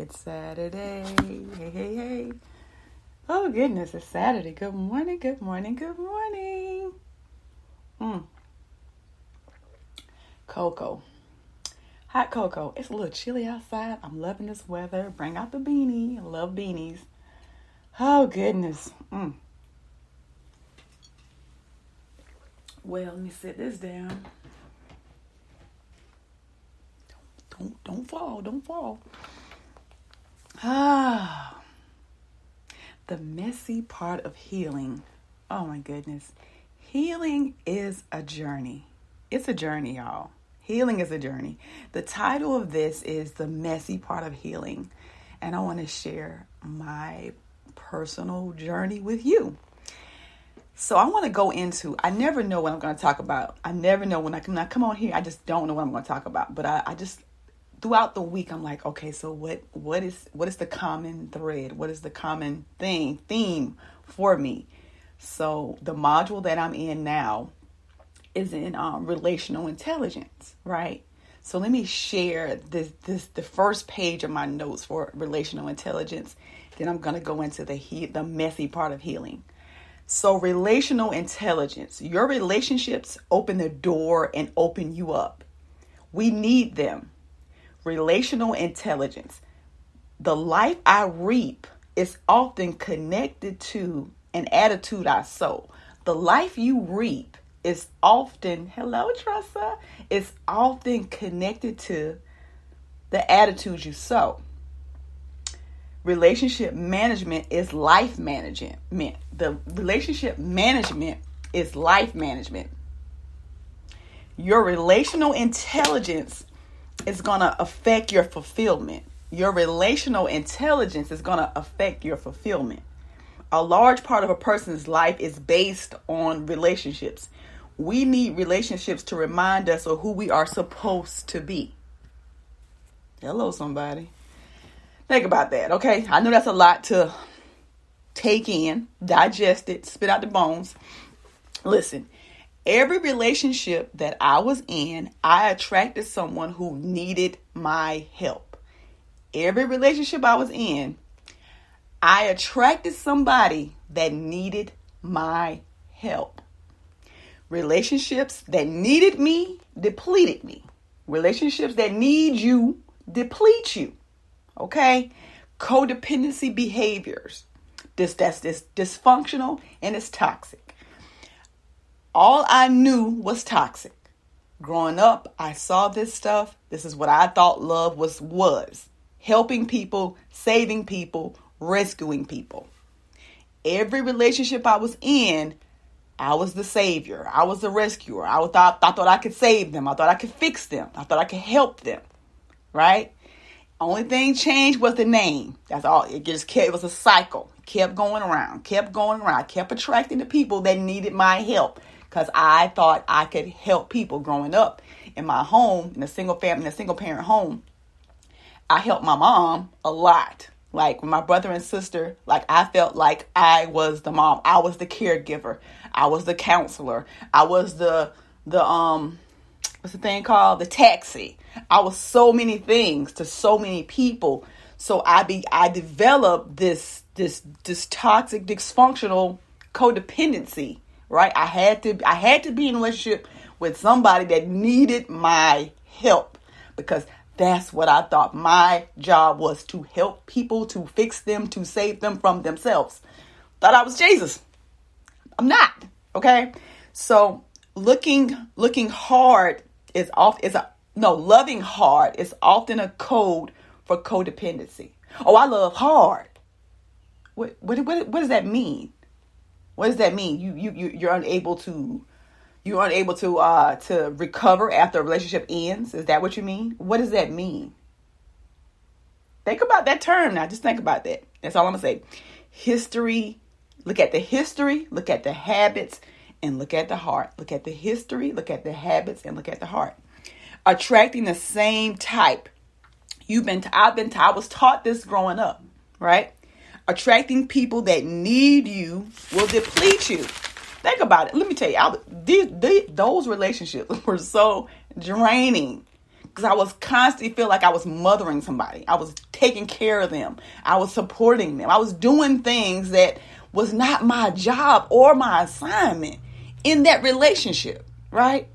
It's Saturday. Hey, hey, hey. Oh, goodness, it's Saturday. Good morning, good morning, good morning. Cocoa. Hot cocoa. It's a little chilly outside. I'm loving this weather. Bring out the beanie. I love beanies. Oh, goodness. Well, let me sit this down. Don't fall. Don't fall. The messy part of healing. Oh my goodness. Healing is a journey. It's a journey, y'all. Healing is a journey. The title of this is The Messy Part of Healing. And I want to share my personal journey with you. So I want to go into, I never know what I'm going to talk about. I never know when I come on here. I just don't know what I'm going to talk about. But I just, throughout the week, I'm like, okay, so what is the common thread? What is the common theme for me? So the module that I'm in now is in relational intelligence, right? So let me share the first page of my notes for relational intelligence. Then I'm going to go into the messy part of healing. So relational intelligence, your relationships open the door and open you up. We need them. Relational intelligence. The life I reap is often connected to an attitude I sow. The life you reap is often, hello Tressa, is often connected to the attitude you sow. Relationship management is life management. The relationship management is life management. Your relational intelligence is going to affect your fulfillment. Your relational intelligence is going to affect your fulfillment. A large part of a person's life is based on relationships. We need relationships to remind us of who we are supposed to be. Hello, somebody. Think about that, okay? I know that's a lot to take in, digest it, spit out the bones. Listen, every relationship that I was in, I attracted someone who needed my help. Every relationship I was in, I attracted somebody that needed my help. Relationships that needed me depleted me. Relationships that need you deplete you. Okay? Codependency behaviors. That's dysfunctional and it's toxic. All I knew was toxic. Growing up, I saw this stuff. This is what I thought love was. Helping people, saving people, rescuing people. Every relationship I was in, I was the savior. I was the rescuer. I thought I could save them. I thought I could fix them. I thought I could help them. Right? Only thing changed was the name. That's all. It was a cycle. Kept going around. Kept attracting the people that needed my help. Because I thought I could help people growing up in my home, in a single parent home. I helped my mom a lot. Like with my brother and sister, like I felt like I was the mom. I was the caregiver. I was the counselor. I was the what's the thing called? The taxi. I was so many things to so many people. So I developed this toxic, dysfunctional codependency, right? I had to be in a relationship with somebody that needed my help because that's what I thought my job was, to help people, to fix them, to save them from themselves. Thought I was Jesus. I'm not. Okay. So loving hard is loving hard is often a code for codependency. Oh, I love hard. What does that mean? What does that mean? You're unable to recover after a relationship ends. Is that what you mean? What does that mean? Think about that term now. Just think about that. That's all I'm gonna say. History. Look at the history. Look at the habits. And look at the heart. Look at the history. Look at the habits. And look at the heart. Attracting the same type. I was taught this growing up, right? Attracting people that need you will deplete you. Think about it. Let me tell you, those relationships were so draining. because I was constantly feel like I was mothering somebody. I was taking care of them. I was supporting them. I was doing things that was not my job or my assignment in that relationship, right?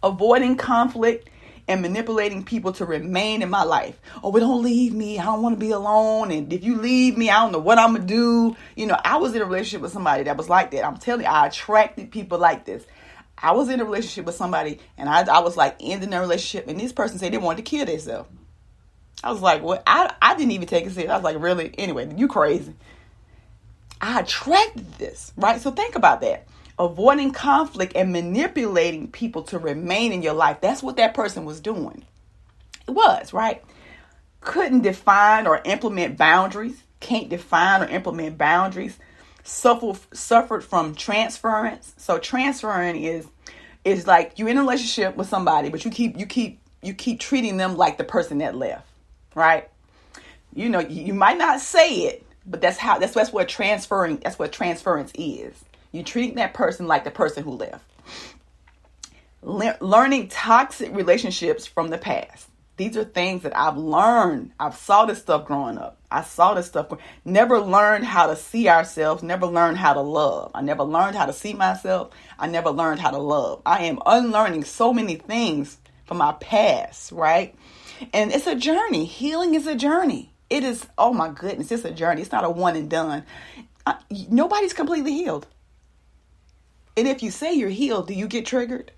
Avoiding conflict and manipulating people to remain in my life. Oh, but don't leave me. I don't want to be alone. And if you leave me, I don't know what I'm going to do. You know, I was in a relationship with somebody that was like that. I'm telling you, I attracted people like this. I was in a relationship with somebody and I was like ending their relationship, and this person said they wanted to kill themselves. I was like, what? I didn't even take it serious. I was like, really? Anyway, you crazy. I attracted this, right? So think about that. Avoiding conflict and manipulating people to remain in your life. That's what that person was doing. It was, right? Couldn't define or implement boundaries. Can't define or implement boundaries. Suffered from transference. So transferring is like you're in a relationship with somebody, but you keep treating them like the person that left, right? You know, you might not say it, but that's what transference is. You're treating that person like the person who left. Learning toxic relationships from the past. These are things that I've learned. I've saw this stuff growing up. I saw this stuff. Never learned how to see ourselves. Never learned how to love. I never learned how to see myself. I never learned how to love. I am unlearning so many things from my past, right? And it's a journey. Healing is a journey. It is, oh my goodness, it's a journey. It's not a one and done. Nobody's completely healed. And if you say you're healed, do you get triggered?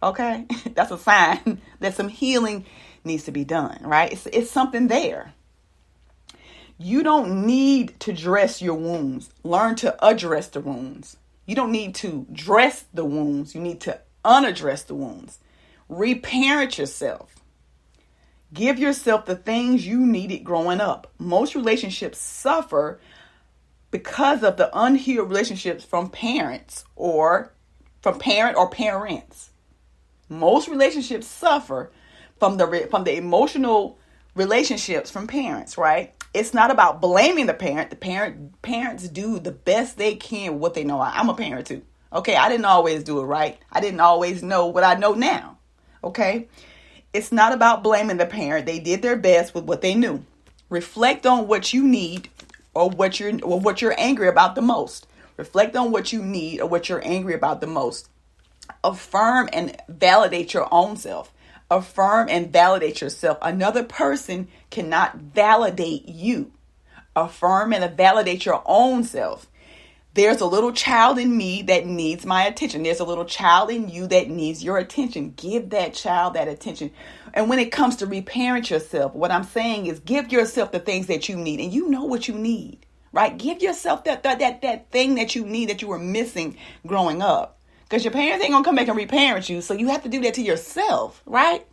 Okay, that's a sign that some healing needs to be done, right? It's something there. You don't need to dress your wounds. Learn to address the wounds. You don't need to dress the wounds. You need to unaddress the wounds. Reparent yourself. Give yourself the things you needed growing up. Most relationships suffer because of the unhealed relationships from parents or from parent or parents. Most relationships suffer from the emotional relationships from parents, right? It's not about blaming the parent. Parents do the best they can with what they know. I'm a parent too. Okay, I didn't always do it right. I didn't always know what I know now. Okay? It's not about blaming the parent. They did their best with what they knew. Reflect on what you need or what you're angry about the most. Reflect on what you need or what you're angry about the most. Affirm and validate your own self. Affirm and validate yourself. Another person cannot validate you. Affirm and validate your own self. There's a little child in me that needs my attention. There's a little child in you that needs your attention. Give that child that attention. And when it comes to reparent yourself, what I'm saying is give yourself the things that you need. And you know what you need, right? Give yourself that thing that you need that you were missing growing up. Because your parents ain't going to come back and reparent you. So you have to do that to yourself, right?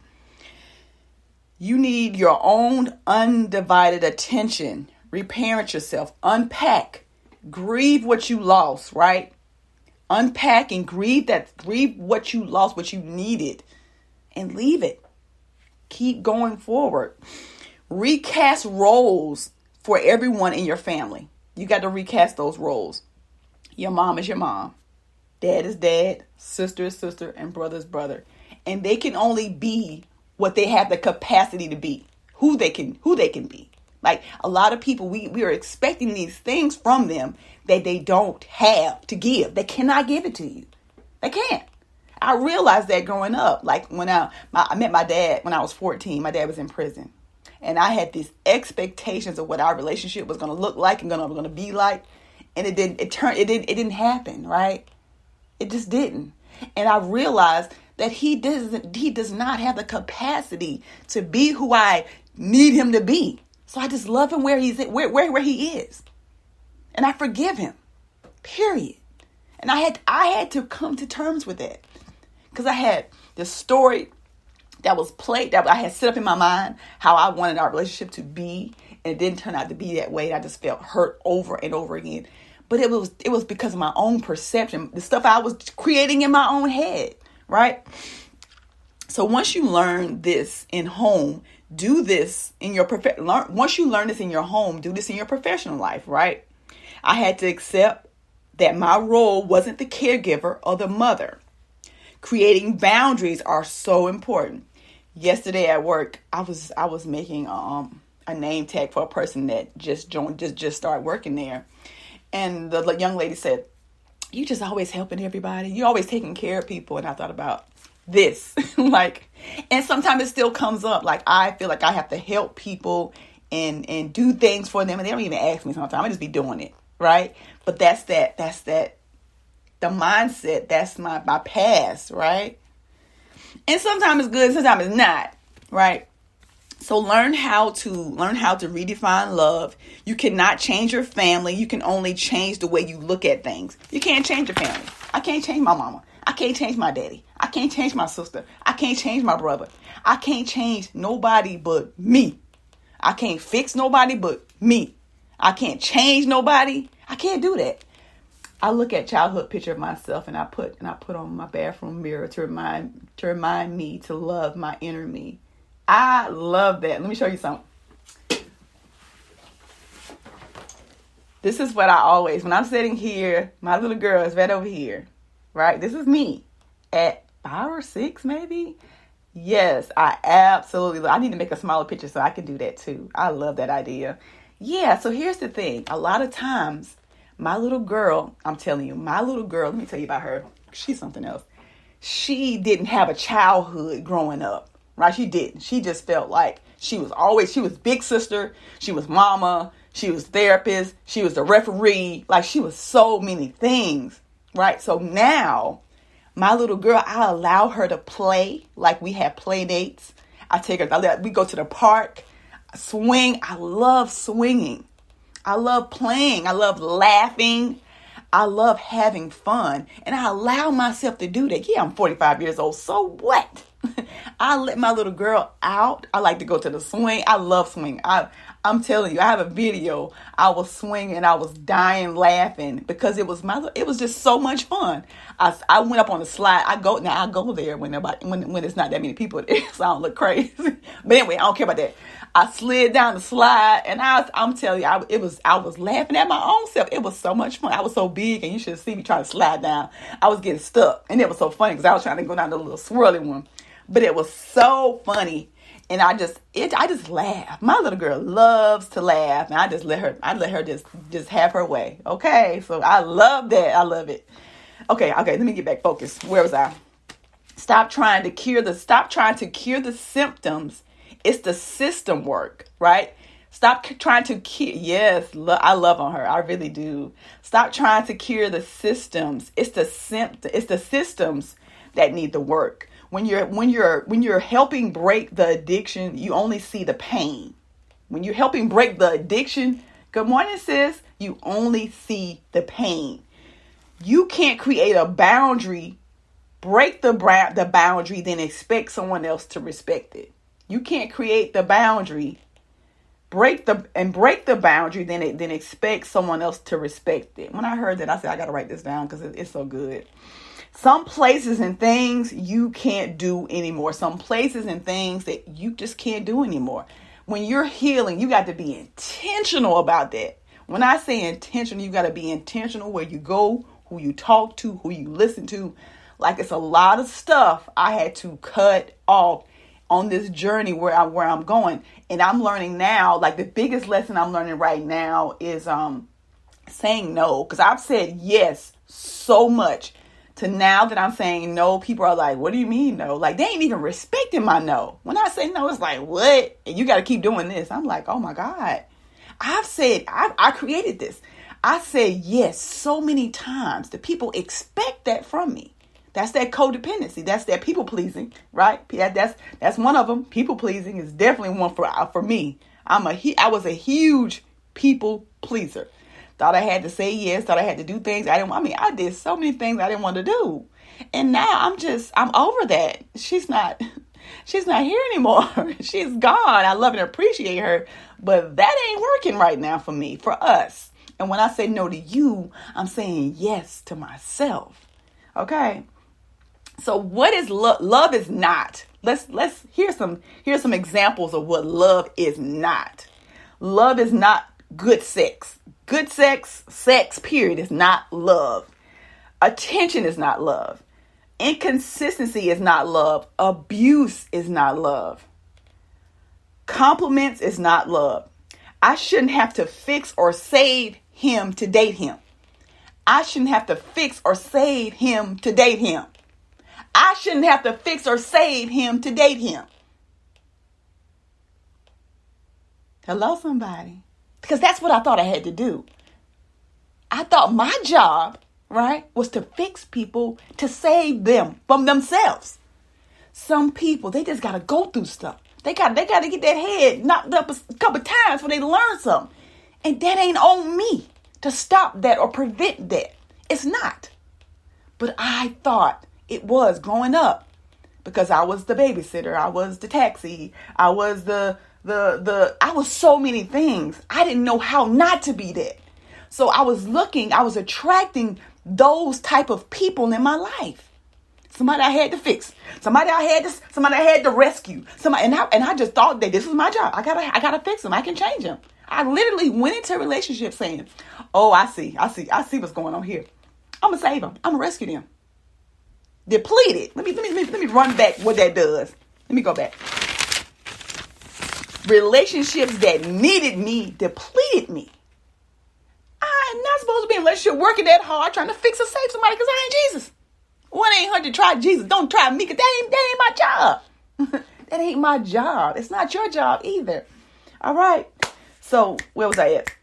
You need your own undivided attention. Reparent yourself. Unpack. Grieve what you lost, right? Unpack and grieve what you lost, what you needed, and leave it. Keep going forward. Recast roles for everyone in your family. You got to recast those roles. Your mom is your mom. Dad is dad. Sister is sister. And brother is brother. And they can only be what they have the capacity to be. Who they can be. Like a lot of people, we are expecting these things from them that they don't have to give. They cannot give it to you. They can't. I realized that growing up. Like when I met my dad when I was 14, my dad was in prison. And I had these expectations of what our relationship was going to look like and going to be like. And it didn't happen, right? It just didn't. And I realized that he does not have the capacity to be who I need him to be. So I just love him where he's at, where he is. And I forgive him. Period. And I had to come to terms with that. Because I had this story that was played, that I had set up in my mind, how I wanted our relationship to be. And it didn't turn out to be that way. I just felt hurt over and over again. But it was because of my own perception, the stuff I was creating in my own head, right? So once you learn this in home, do this in your once you learn this in your home, do this in your professional life, right? I had to accept that my role wasn't the caregiver or the mother. Creating boundaries are so important. yesterday at work, I was making a name tag for a person that just started working there, and the young lady said, "You just always helping everybody. You always taking care of people." And I thought about this, like, and sometimes it still comes up. Like, I feel like I have to help people and do things for them, and they don't even ask me sometimes. I just be doing it, right? But that's the mindset. That's my past, right? And sometimes it's good, sometimes it's not, right? So learn how to redefine love. You cannot change your family. You can only change the way you look at things. You can't change your family. I can't change my mama. I can't change my daddy. I can't change my sister. I can't change my brother. I can't change nobody but me. I can't fix nobody but me. I can't change nobody. I can't do that. I look at childhood picture of myself and I put on my bathroom mirror to remind me to love my inner me. I love that. Let me show you something. This is what I always, when I'm sitting here, my little girl is right over here, right? This is me at 5 or 6 maybe. Yes, I need to make a smaller picture so I can do that too. I love that idea. Yeah, so here's the thing. A lot of times, my little girl, I'm telling you, let me tell you about her. She's something else. She didn't have a childhood growing up, right? She didn't. She just felt like she was big sister. She was mama. She was therapist. She was the referee. Like, she was so many things, right? So now, my little girl, I allow her to play. Like, we have play dates. We go to the park, swing. I love swinging. I love playing. I love laughing. I love having fun. And I allow myself to do that. Yeah, I'm 45 years old. So what? I let my little girl out. I like to go to the swing. I love swing. I'm telling you, I have a video. I was swinging and I was dying laughing because it was just so much fun. I went up on the slide. I go there when it's not that many people there, so I don't look crazy. But anyway, I don't care about that. I slid down the slide and I'm telling you, I was laughing at my own self. It was so much fun. I was so big and you should see me trying to slide down. I was getting stuck and it was so funny because I was trying to go down the little swirly one. But it was so funny. And I just laugh. My little girl loves to laugh. And I let her just have her way. Okay. So I love that. I love it. Okay. Let me get back focused. Where was I? Stop trying to cure the symptoms. It's the system work, right? Stop trying to cure. Yes, I love on her. I really do. Stop trying to cure the symptoms. It's the systems that need the work. When you're helping break the addiction, you only see the pain. When you're helping break the addiction, good morning, sis, you only see the pain. You can't create a boundary, break the boundary, then expect someone else to respect it. You can't create the boundary, break the boundary, then expect someone else to respect it. When I heard that, I said, I got to write this down because it's so good. Some places and things you can't do anymore. Some places and things that you just can't do anymore. When you're healing, you got to be intentional about that. When I say intentional, you got to be intentional where you go, who you talk to, who you listen to. Like, it's a lot of stuff I had to cut off on this journey where I'm going. And I'm learning now, like the biggest lesson I'm learning right now is saying no. Because I've said yes so much. To now that I'm saying no, people are like, what do you mean no? Like, they ain't even respecting my no. When I say no, it's like, what? And you got to keep doing this. I'm like, oh my God. I created this. I said yes so many times. The people expect that from me. That's that codependency. That's that people pleasing, right? That's one of them. People pleasing is definitely one for me. I was a huge people pleaser. Thought I had to say yes. Thought I had to do things I did so many things I didn't want to do. And now I'm over that. She's not here anymore. She's gone. I love and appreciate her. But that ain't working right now for me, for us. And when I say no to you, I'm saying yes to myself. Okay. So what is love? Love is not. Here's some examples of what love is not. Love is not good sex. Good sex, period, is not love. Attention is not love. Inconsistency is not love. Abuse is not love. Compliments is not love. I shouldn't have to fix or save him to date him. I shouldn't have to fix or save him to date him. I shouldn't have to fix or save him to date him. Hello, somebody. Because that's what I thought I had to do. I thought my job, right, was to fix people, to save them from themselves. Some people, they just got to go through stuff. They got to get that head knocked up a couple times for they learn something. And that ain't on me to stop that or prevent that. It's not. But I thought it was growing up because I was the babysitter. I was the taxi. I was I was so many things. I didn't know how not to be that. So I was attracting those type of people in my life. Somebody I had to fix. Somebody I had to rescue. And I just thought that this was my job. I gotta fix them. I can change them. I literally went into a relationship saying, "Oh, I see what's going on here. I'm gonna save them. I'm gonna rescue them." Depleted. Let me run back what that does. Let me go back. Relationships that needed me depleted me. I'm not supposed to be in a relationship working that hard trying to fix or save somebody because I ain't Jesus. 1-800 try Jesus. Don't try me because that ain't my job. That ain't my job. It's not your job either. All right. So where was I at?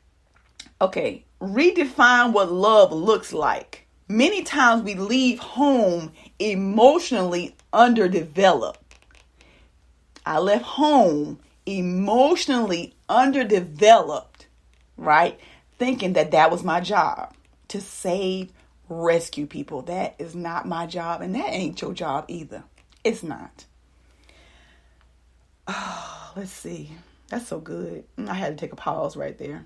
Okay. Redefine what love looks like. Many times we leave home emotionally underdeveloped. I left home emotionally underdeveloped, right? Thinking that was my job, to save, rescue people. That is not my job, and that ain't your job either. It's not. Oh, let's see. That's so good. I had to take a pause right there.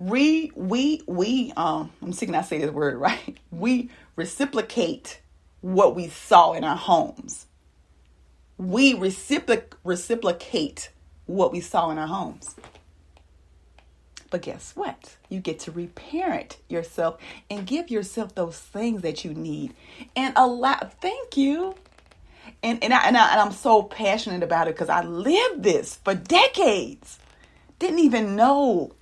I'm sick and I say this word, right? We reciprocate what we saw in our homes. We reciprocate what we saw in our homes. But guess what? You get to reparent yourself and give yourself those things that you need and allow. Thank you. And I'm so passionate about it because I lived this for decades. Didn't even know.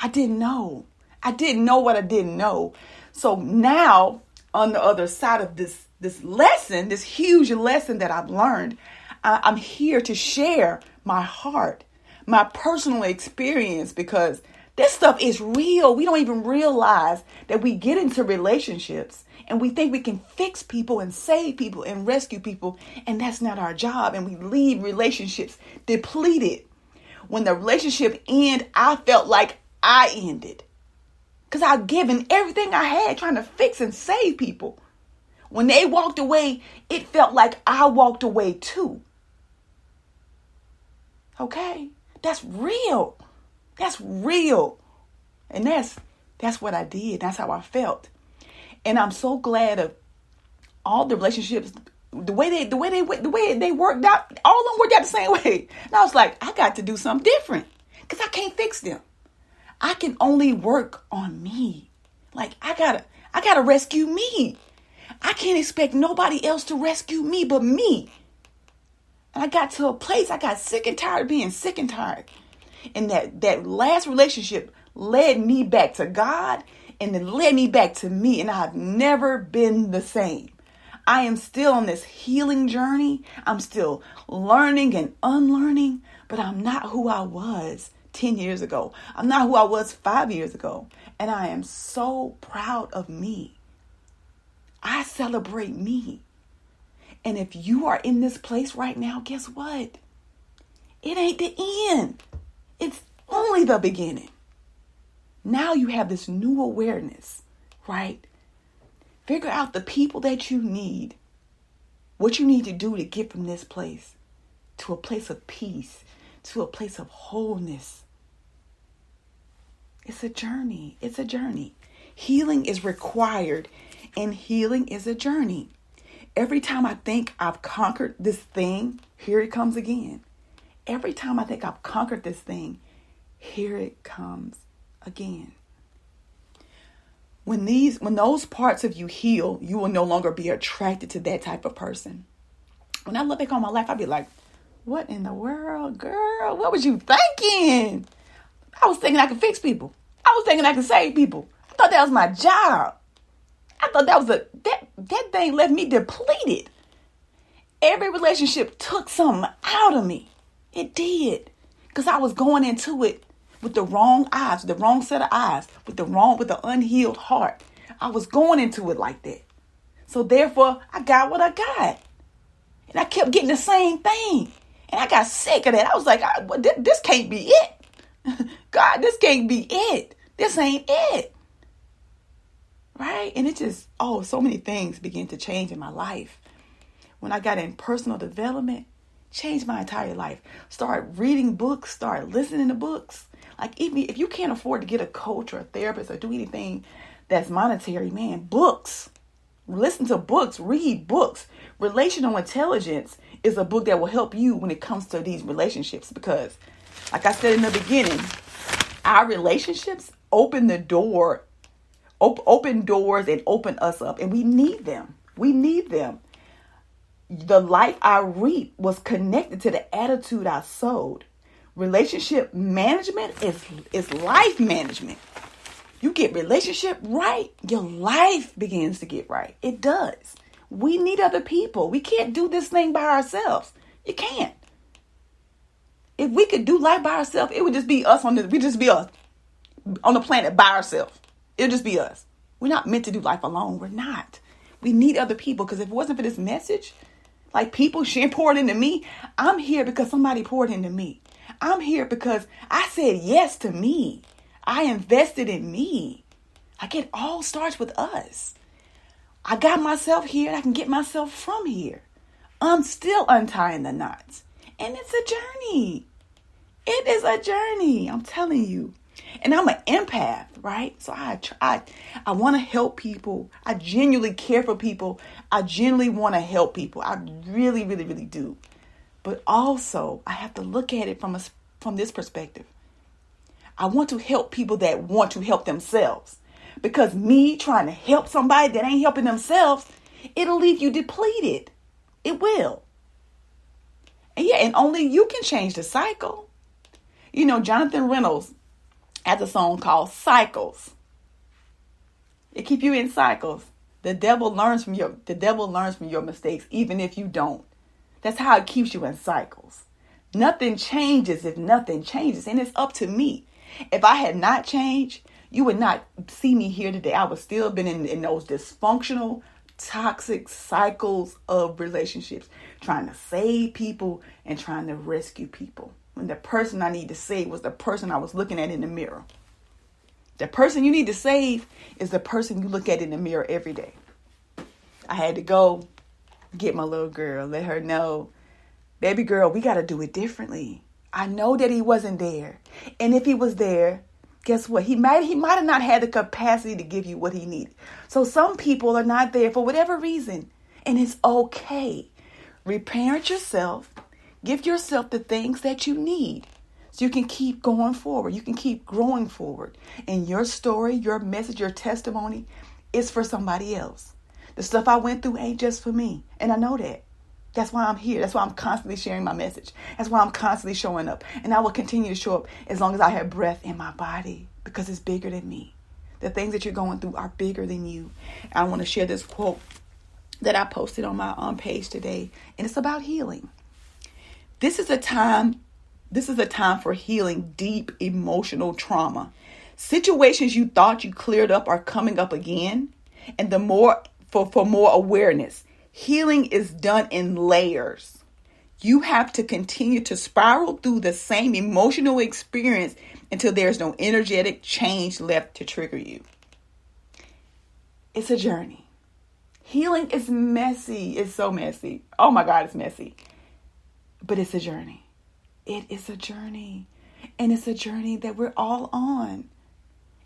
I didn't know. I didn't know what I didn't know. So now on the other side of this lesson, this huge lesson that I've learned, I'm here to share my heart, my personal experience, because this stuff is real. We don't even realize that we get into relationships and we think we can fix people and save people and rescue people. And that's not our job. And we leave relationships depleted. When the relationship ended, I felt like I ended because I've given everything I had trying to fix and save people. When they walked away, it felt like I walked away too. Okay? That's real. That's real. And that's what I did. That's how I felt. And I'm so glad of all the relationships, the way they worked out, all of them worked out the same way. And I was like, I got to do something different because I can't fix them. I can only work on me. Like I gotta rescue me. I can't expect nobody else to rescue me but me. And I got to a place, I got sick and tired of being sick and tired. And that last relationship led me back to God and then led me back to me. And I've never been the same. I am still on this healing journey. I'm still learning and unlearning, but I'm not who I was 10 years ago. I'm not who I was 5 years ago. And I am so proud of me. I celebrate me. And if you are in this place right now, guess what? It ain't the end. It's only the beginning. Now you have this new awareness, right? Figure out the people that you need, what you need to do to get from this place to a place of peace, to a place of wholeness. It's a journey. It's a journey. Healing is required, and healing is a journey. Every time I think I've conquered this thing, here it comes again. Every time I think I've conquered this thing, here it comes again. When those parts of you heal, you will no longer be attracted to that type of person. When I look back on my life, I'd be like, what in the world, girl? What was you thinking? I was thinking I could fix people. I was thinking I could save people. I thought that was my job. I thought that was that thing left me depleted. Every relationship took something out of me. It did. Because I was going into it with the wrong eyes, the wrong set of eyes, with the unhealed heart. I was going into it like that. So therefore, I got what I got. And I kept getting the same thing. And I got sick of that. I was like, this can't be it. God, this can't be it. This ain't it. Right? And it just, so many things began to change in my life. When I got in personal development, changed my entire life. Start reading books, start listening to books. Like, even if you can't afford to get a coach or a therapist or do anything that's monetary, man, books. Listen to books, read books. Relational Intelligence is a book that will help you when it comes to these relationships, because like I said in the beginning, our relationships open the door, open doors and open us up, and we need them. We need them. The life I reap was connected to the attitude I sowed. Relationship management is life management. You get relationship right, your life begins to get right. It does. We need other people. We can't do this thing by ourselves. You can't. If we could do life by ourselves, it would just be us we'd just be us on the planet by ourselves. It'll just be us. We're not meant to do life alone. We're not. We need other people, because if it wasn't for this message, like people poured into me, I'm here because somebody poured into me. I'm here because I said yes to me. I invested in me. Like, it all starts with us. I got myself here and I can get myself from here. I'm still untying the knots. And it's a journey. It is a journey. I'm telling you. And I'm an empath, right? So I want to help people. I genuinely care for people. I genuinely want to help people. I really, really, really do. But also, I have to look at it from this perspective. I want to help people that want to help themselves. Because me trying to help somebody that ain't helping themselves, it'll leave you depleted. It will. And only you can change the cycle. You know, Jonathan Reynolds has a song called Cycles. It keeps you in cycles. The devil learns from your mistakes, even if you don't. That's how it keeps you in cycles. Nothing changes if nothing changes. And it's up to me. If I had not changed, you would not see me here today. I would still been in those dysfunctional, toxic cycles of relationships, trying to save people and trying to rescue people. When the person I need to save was the person I was looking at in the mirror. The person you need to save is the person you look at in the mirror every day. I had to go get my little girl, let her know, baby girl, we got to do it differently. I know that he wasn't there. And if he was there, guess what? He might have not had the capacity to give you what he needed. So some people are not there for whatever reason. And it's okay. Reparent yourself. Give yourself the things that you need so you can keep going forward. You can keep growing forward. And your story, your message, your testimony is for somebody else. The stuff I went through ain't just for me. And I know that. That's why I'm here. That's why I'm constantly sharing my message. That's why I'm constantly showing up. And I will continue to show up as long as I have breath in my body, because it's bigger than me. The things that you're going through are bigger than you. And I want to share this quote that I posted on my page today. And it's about healing. This is a time for healing deep emotional trauma. Situations you thought you cleared up are coming up again. And for more awareness. Healing is done in layers. You have to continue to spiral through the same emotional experience until there's no energetic change left to trigger you. It's a journey. Healing is messy. It's so messy. Oh my God, it's messy. But it's a journey. It is a journey. And it's a journey that we're all on.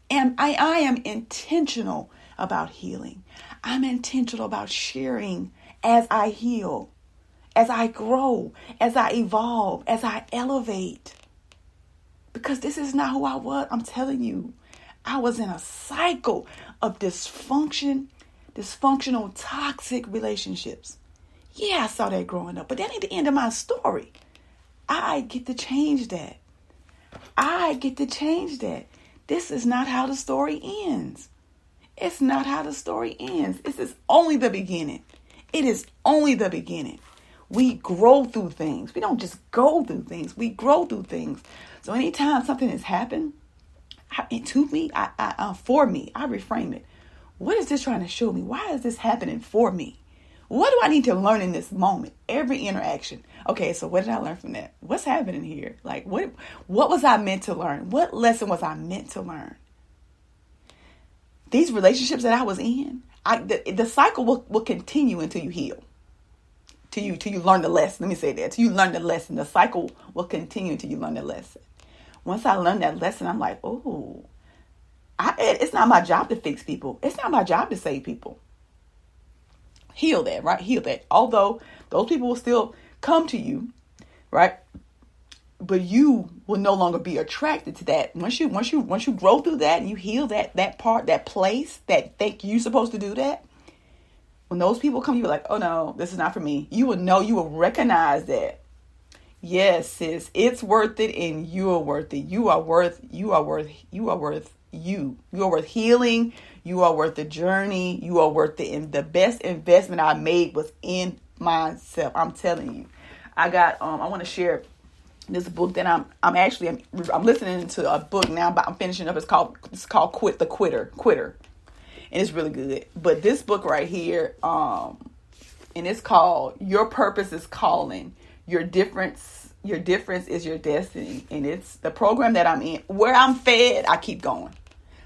And I am intentional about healing. I'm intentional about sharing as I heal, as I grow, as I evolve, as I elevate. Because this is not who I was. I'm telling you, I was in a cycle of dysfunctional, toxic relationships. Yeah, I saw that growing up, but that ain't the end of my story. I get to change that. I get to change that. This is not how the story ends. It's not how the story ends. This is only the beginning. It is only the beginning. We grow through things. We don't just go through things. We grow through things. So anytime something has happened to me, for me, I reframe it. What is this trying to show me? Why is this happening for me? What do I need to learn in this moment? Every interaction. Okay, so what did I learn from that? What's happening here? Like, what was I meant to learn? What lesson was I meant to learn? These relationships that I was in, the cycle will continue until you heal. Till you learn the lesson. Let me say that. Till you learn the lesson. The cycle will continue until you learn the lesson. Once I learned that lesson, I'm like, oh, it's not my job to fix people. It's not my job to save people. Heal that, right? Heal that. Although those people will still come to you, right? But you will no longer be attracted to that. Once you grow through that and you heal that part, that place that think you're supposed to do that. When those people come, you're like, oh no, this is not for me. You will know, you will recognize that. Yes, sis, it's worth it, and you are worth it. You are worth you. You are worth healing. You are worth the journey. You are worth the best investment I made was in myself. I'm telling you. I want to share this book that I'm listening to a book now, but I'm finishing up. It's called The Quitter. And it's really good. But this book right here, and it's called Your Purpose is Calling. Your difference is your destiny. And it's the program that I'm in. Where I'm fed, I keep going.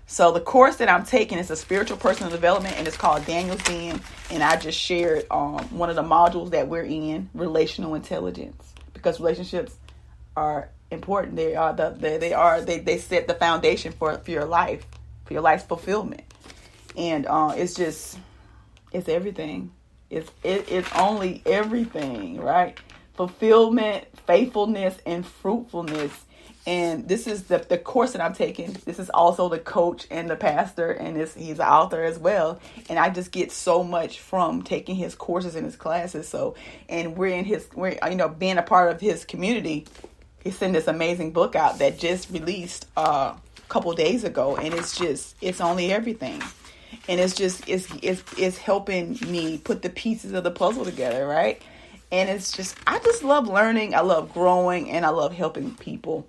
So the course that I'm taking is a spiritual personal development, and it's called Daniel's Den. And I just shared one of the modules that we're in, relational intelligence, because relationships are important. They set the foundation for your life, for your life's fulfillment. And it's everything. It's only everything, right? Fulfillment, faithfulness, and fruitfulness. And this is the course that I'm taking. This is also the coach and the pastor, and he's an author as well. And I just get so much from taking his courses and his classes. So, and we're being a part of his community. He sent this amazing book out that just released a couple days ago, and it's only everything. And it's helping me put the pieces of the puzzle together, right? And I just love learning. I love growing, and I love helping people.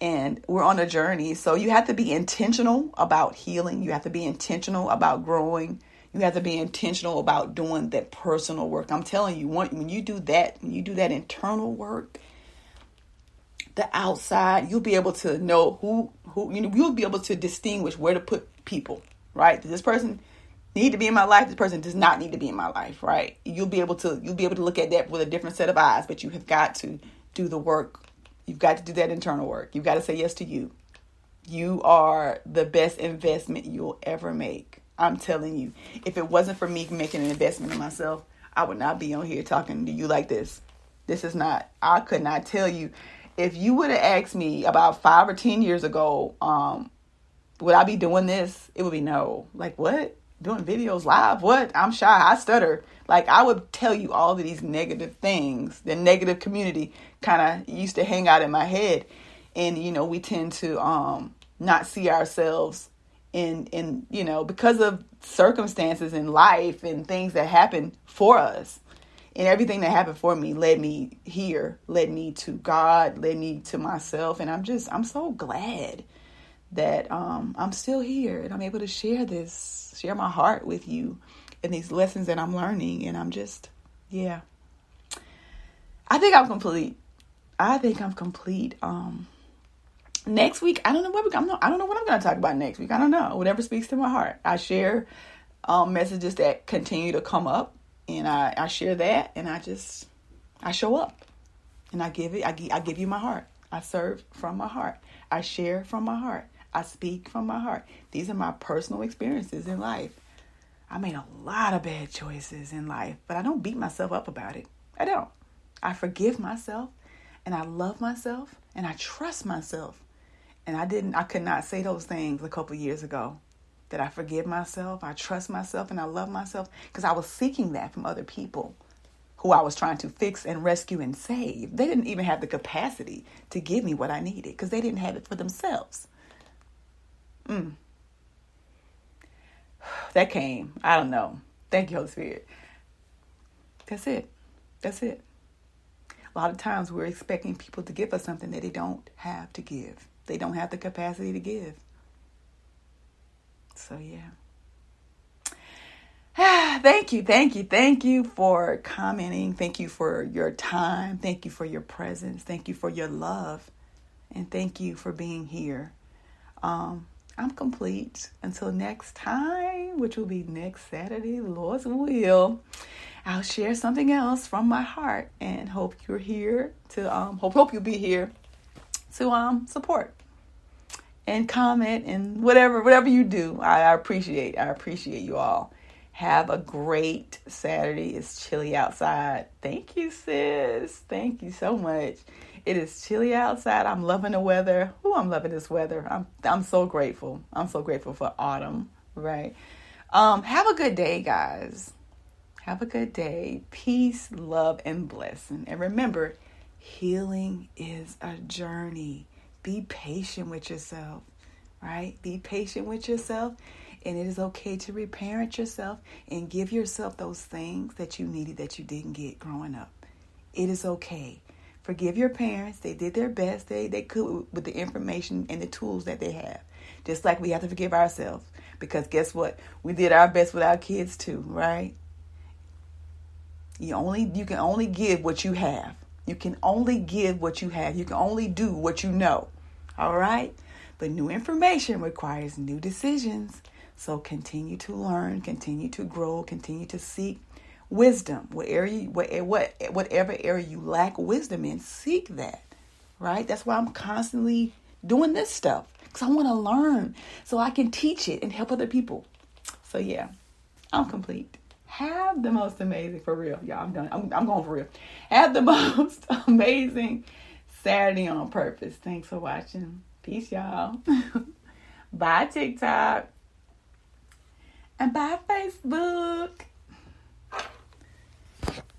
And we're on a journey. So you have to be intentional about healing. You have to be intentional about growing. You have to be intentional about doing that personal work. I'm telling you, when you do that internal work, the outside, you'll be able to know you'll be able to distinguish where to put people. Right? Does this person need to be in my life? This person does not need to be in my life, right? You'll be able to look at that with a different set of eyes, but you have got to do the work. You've got to do that internal work. You've got to say yes to you. You are the best investment you'll ever make. I'm telling you, if it wasn't for me making an investment in myself, I would not be on here talking to you like this. I could not tell you. If you would have asked me about 5 or 10 years ago, would I be doing this? It would be no. Like, what? Doing videos live? What? I'm shy. I stutter. Like, I would tell you all of these negative things. The negative community kind of used to hang out in my head. And, we tend to not see ourselves in because of circumstances in life and things that happen for us. And everything that happened for me led me here, led me to God, led me to myself. And I'm so glad that I'm still here and I'm able to share my heart with you and these lessons that I'm learning. And I'm just, yeah. I think I'm complete. Next week, I don't know what I'm going to talk about next week. I don't know. Whatever speaks to my heart. I share messages that continue to come up, and I share that, and I show up, and I give you my heart. I serve from my heart. I share from my heart. I speak from my heart. These are my personal experiences in life. I made a lot of bad choices in life, but I don't beat myself up about it. I don't. I forgive myself, and I love myself, and I trust myself. And I could not say those things a couple years ago. That I forgive myself, I trust myself, and I love myself, because I was seeking that from other people who I was trying to fix and rescue and save. They didn't even have the capacity to give me what I needed because they didn't have it for themselves. That came. I don't know. Thank you, Holy Spirit. That's it. That's it. A lot of times we're expecting people to give us something that they don't have to give. They don't have the capacity to give. So, yeah. Thank you for commenting. Thank you for your time. Thank you for your presence. Thank you for your love. And thank you for being here. I'm complete. Until next time, which will be next Saturday, Lord's will. I'll share something else from my heart, and hope you're here to hope you'll be here to support and comment and whatever you do. I appreciate you all. Have a great Saturday. It's chilly outside. Thank you, sis. Thank you so much. It is chilly outside. I'm loving the weather. I'm loving this weather. I'm so grateful. I'm so grateful for autumn, right? Have a good day, guys. Have a good day. Peace, love, and blessing. And remember, healing is a journey. Be patient with yourself, right? Be patient with yourself. And it is okay to reparent yourself and give yourself those things that you needed that you didn't get growing up. It is okay. Forgive your parents. They did their best they could with the information and the tools that they have. Just like we have to forgive ourselves. Because guess what? We did our best with our kids too, right? You can only give what you have. You can only give what you have. You can only do what you know. All right? But new information requires new decisions. So continue to learn, continue to grow, continue to seek wisdom. Whatever area you lack wisdom in, seek that. Right? That's why I'm constantly doing this stuff. Because I want to learn so I can teach it and help other people. So yeah, I'm complete. Have the most amazing, for real. Y'all, I'm done. I'm going for real. Have the most amazing Saturday on purpose. Thanks for watching. Peace, y'all. Bye, TikTok. And bye, Facebook.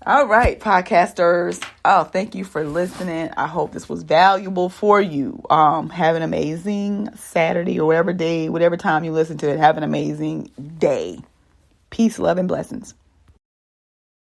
All right, podcasters. Oh, thank you for listening. I hope this was valuable for you. Have an amazing Saturday or whatever day, whatever time you listen to it. Have an amazing day. Peace, love, and blessings.